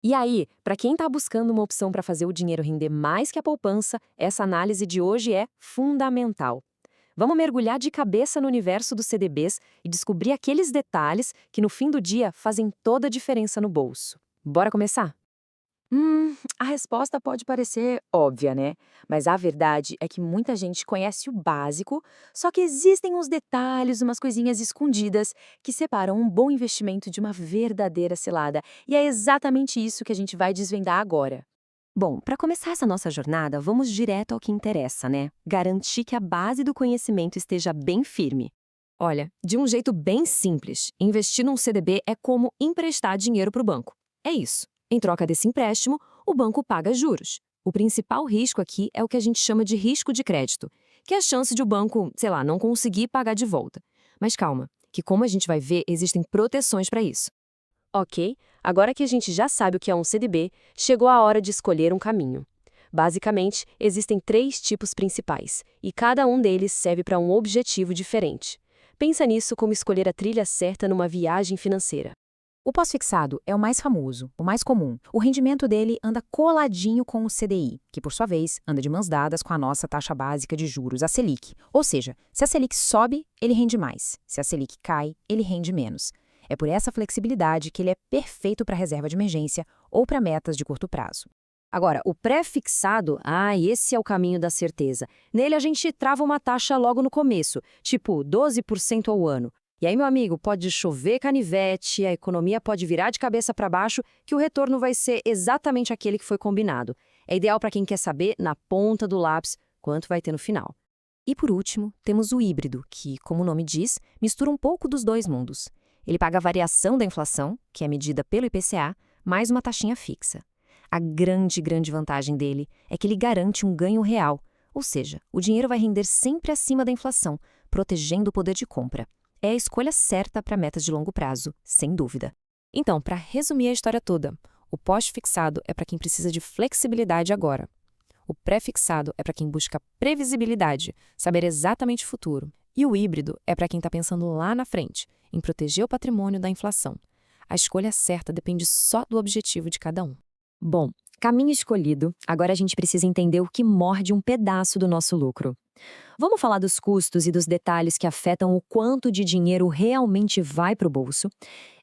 E aí, para quem está buscando uma opção para fazer o dinheiro render mais que a poupança, essa análise de hoje é fundamental. Vamos mergulhar de cabeça no universo dos CDBs e descobrir aqueles detalhes que no fim do dia fazem toda a diferença no bolso. Bora começar? A resposta pode parecer óbvia, né? Mas a verdade é que muita gente conhece o básico, só que existem uns detalhes, umas coisinhas escondidas que separam um bom investimento de uma verdadeira cilada. E é exatamente isso que a gente vai desvendar agora. Bom, para começar essa nossa jornada, vamos direto ao que interessa, né? Garantir que a base do conhecimento esteja bem firme. Olha, de um jeito bem simples, investir num CDB é como emprestar dinheiro para o banco. É isso. Em troca desse empréstimo, o banco paga juros. O principal risco aqui é o que a gente chama de risco de crédito, que é a chance de o banco, sei lá, não conseguir pagar de volta. Mas calma, que como a gente vai ver, existem proteções para isso. Ok, agora que a gente já sabe o que é um CDB, chegou a hora de escolher um caminho. Basicamente, existem três tipos principais, e cada um deles serve para um objetivo diferente. Pensa nisso como escolher a trilha certa numa viagem financeira. O pós-fixado é o mais famoso, o mais comum. O rendimento dele anda coladinho com o CDI, que por sua vez anda de mãos dadas com a nossa taxa básica de juros, a Selic. Ou seja, se a Selic sobe, ele rende mais. Se a Selic cai, ele rende menos. É por essa flexibilidade que ele é perfeito para reserva de emergência ou para metas de curto prazo. Agora, o pré-fixado, esse é o caminho da certeza. Nele a gente trava uma taxa logo no começo, tipo 12% ao ano. E aí, meu amigo, pode chover canivete, a economia pode virar de cabeça para baixo, que o retorno vai ser exatamente aquele que foi combinado. É ideal para quem quer saber, na ponta do lápis, quanto vai ter no final. E por último, temos o híbrido, que, como o nome diz, mistura um pouco dos dois mundos. Ele paga a variação da inflação, que é medida pelo IPCA, mais uma taxinha fixa. A grande vantagem dele é que ele garante um ganho real, ou seja, o dinheiro vai render sempre acima da inflação, protegendo o poder de compra. É a escolha certa para metas de longo prazo, sem dúvida. Então, para resumir a história toda, o pós-fixado é para quem precisa de flexibilidade agora. O pré-fixado é para quem busca previsibilidade, saber exatamente o futuro. E o híbrido é para quem está pensando lá na frente, em proteger o patrimônio da inflação. A escolha certa depende só do objetivo de cada um. Bom, caminho escolhido, agora a gente precisa entender o que morde um pedaço do nosso lucro. Vamos falar dos custos e dos detalhes que afetam o quanto de dinheiro realmente vai para o bolso?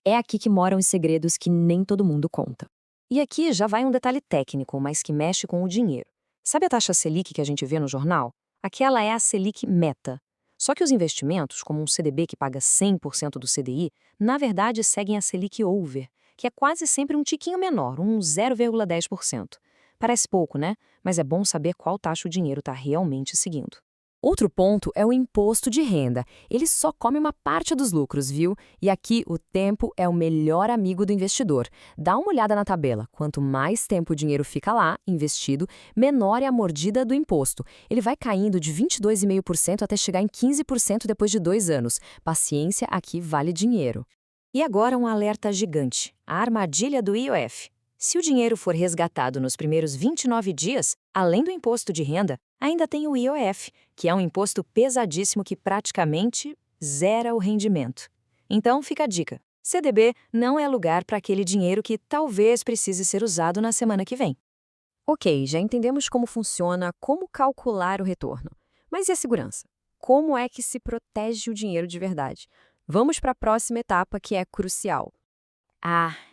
É aqui que moram os segredos que nem todo mundo conta. E aqui já vai um detalhe técnico, mas que mexe com o dinheiro. Sabe a taxa Selic que a gente vê no jornal? Aquela é a Selic meta. Só que os investimentos, como um CDB que paga 100% do CDI, na verdade seguem a Selic over, que é quase sempre um tiquinho menor, um 0,10%. Parece pouco, né? Mas é bom saber qual taxa o dinheiro está realmente seguindo. Outro ponto é o imposto de renda. Ele só come uma parte dos lucros, viu? E aqui o tempo é o melhor amigo do investidor. Dá uma olhada na tabela. Quanto mais tempo o dinheiro fica lá, investido, menor é a mordida do imposto. Ele vai caindo de 22,5% até chegar em 15% depois de 2 anos. Paciência aqui vale dinheiro. E agora um alerta gigante: a armadilha do IOF. Se o dinheiro for resgatado nos primeiros 29 dias, além do imposto de renda, ainda tem o IOF, que é um imposto pesadíssimo que praticamente zera o rendimento. Então fica a dica: CDB não é lugar para aquele dinheiro que talvez precise ser usado na semana que vem. Ok, já entendemos como funciona, como calcular o retorno. Mas e a segurança? Como é que se protege o dinheiro de verdade? Vamos para a próxima etapa, que é crucial.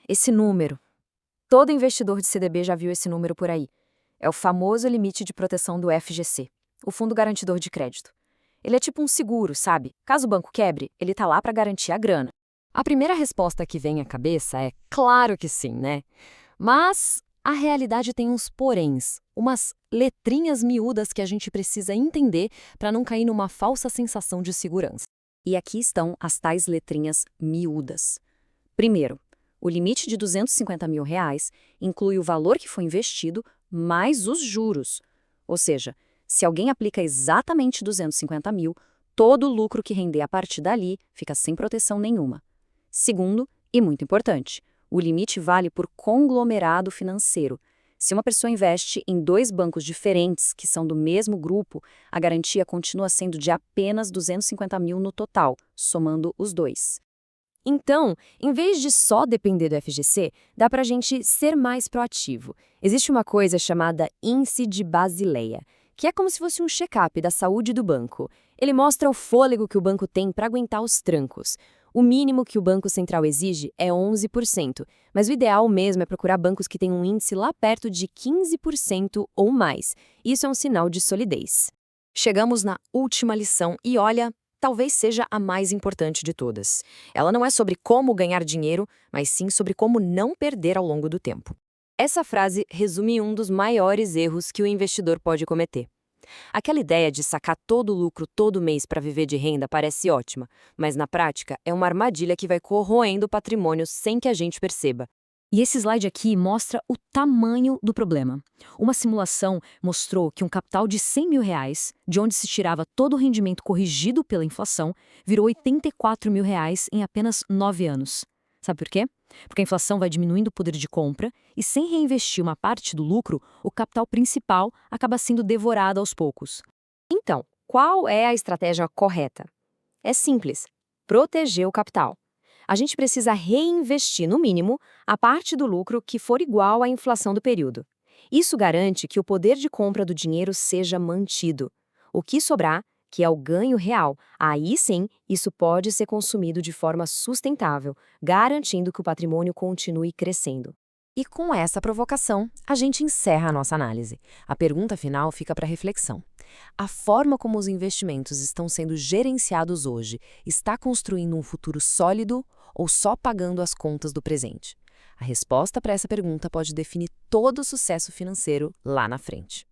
Esse número. Todo investidor de CDB já viu esse número por aí. É o famoso limite de proteção do FGC, o Fundo Garantidor de Crédito. Ele é tipo um seguro, sabe? Caso o banco quebre, ele tá lá para garantir a grana. A primeira resposta que vem à cabeça é claro que sim, né? Mas a realidade tem uns poréns, umas letrinhas miúdas que a gente precisa entender para não cair numa falsa sensação de segurança. E aqui estão as tais letrinhas miúdas. Primeiro, o limite de R$ 250 mil inclui o valor que foi investido mais os juros. Ou seja, se alguém aplica exatamente 250 mil, todo o lucro que render a partir dali fica sem proteção nenhuma. Segundo, e muito importante, o limite vale por conglomerado financeiro. Se uma pessoa investe em 2 bancos diferentes, que são do mesmo grupo, a garantia continua sendo de apenas 250 mil no total, somando os dois. Então, em vez de só depender do FGC, dá para a gente ser mais proativo. Existe uma coisa chamada Índice de Basileia, que é como se fosse um check-up da saúde do banco. Ele mostra o fôlego que o banco tem para aguentar os trancos. O mínimo que o Banco Central exige é 11%, mas o ideal mesmo é procurar bancos que têm um índice lá perto de 15% ou mais. Isso é um sinal de solidez. Chegamos na última lição e olha, talvez seja a mais importante de todas. Ela não é sobre como ganhar dinheiro, mas sim sobre como não perder ao longo do tempo. Essa frase resume um dos maiores erros que o investidor pode cometer. Aquela ideia de sacar todo o lucro todo mês para viver de renda parece ótima, mas na prática é uma armadilha que vai corroendo o patrimônio sem que a gente perceba. E esse slide aqui mostra o tamanho do problema. Uma simulação mostrou que um capital de R$ 100 mil, de onde se tirava todo o rendimento corrigido pela inflação, virou R$ 84 mil em apenas 9 anos. Sabe por quê? Porque a inflação vai diminuindo o poder de compra e, sem reinvestir uma parte do lucro, o capital principal acaba sendo devorado aos poucos. Então, qual é a estratégia correta? É simples: proteger o capital. A gente precisa reinvestir, no mínimo, a parte do lucro que for igual à inflação do período. Isso garante que o poder de compra do dinheiro seja mantido. O que sobrar, que é o ganho real, aí sim, isso pode ser consumido de forma sustentável, garantindo que o patrimônio continue crescendo. E com essa provocação, a gente encerra a nossa análise. A pergunta final fica para reflexão. A forma como os investimentos estão sendo gerenciados hoje está construindo um futuro sólido ou só pagando as contas do presente? A resposta para essa pergunta pode definir todo o sucesso financeiro lá na frente.